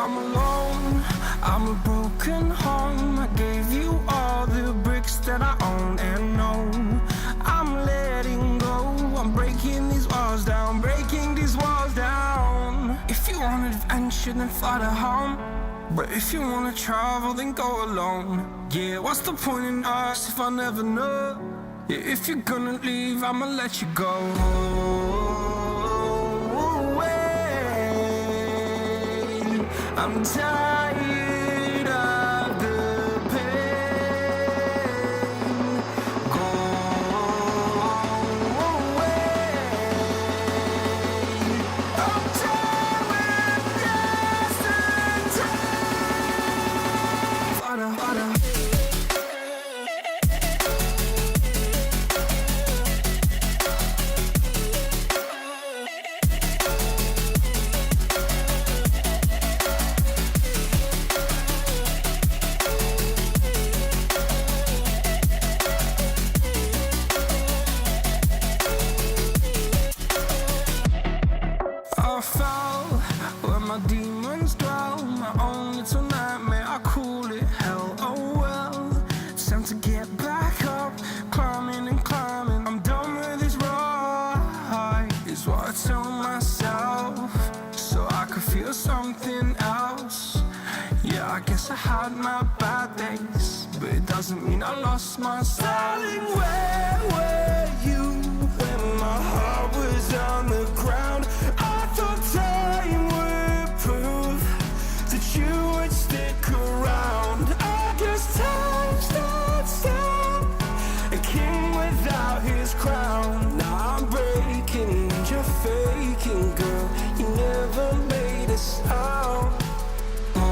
I'm alone, I'm a broken home. I gave you all the bricks that I own and know. I'm letting go, I'm breaking these walls down, breaking these walls down. If you want adventure, then fly to home. But if you wanna travel, then go alone. Yeah, what's the point in us if I never know? Yeah, if you're gonna leave, I'ma let you go. I'm tired of the pain. Go away. I'm tired with yesterday. Harder, harder. I fell where my demons dwell. My own little nightmare, I call it hell. Oh well, it's time to get back up. Climbing and climbing, I'm done with this ride, is what I tell myself, so I could feel something else. Yeah, I guess I had my bad days, but it doesn't mean I lost my style. Darling, where were you when my heart was on the ground? I thought time would prove that you would stick around. I guess time stood still, a king without his crown. Now I'm breaking and you're faking, girl. You never made a sound. Oh,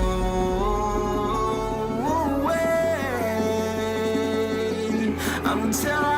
wait, I'm tired.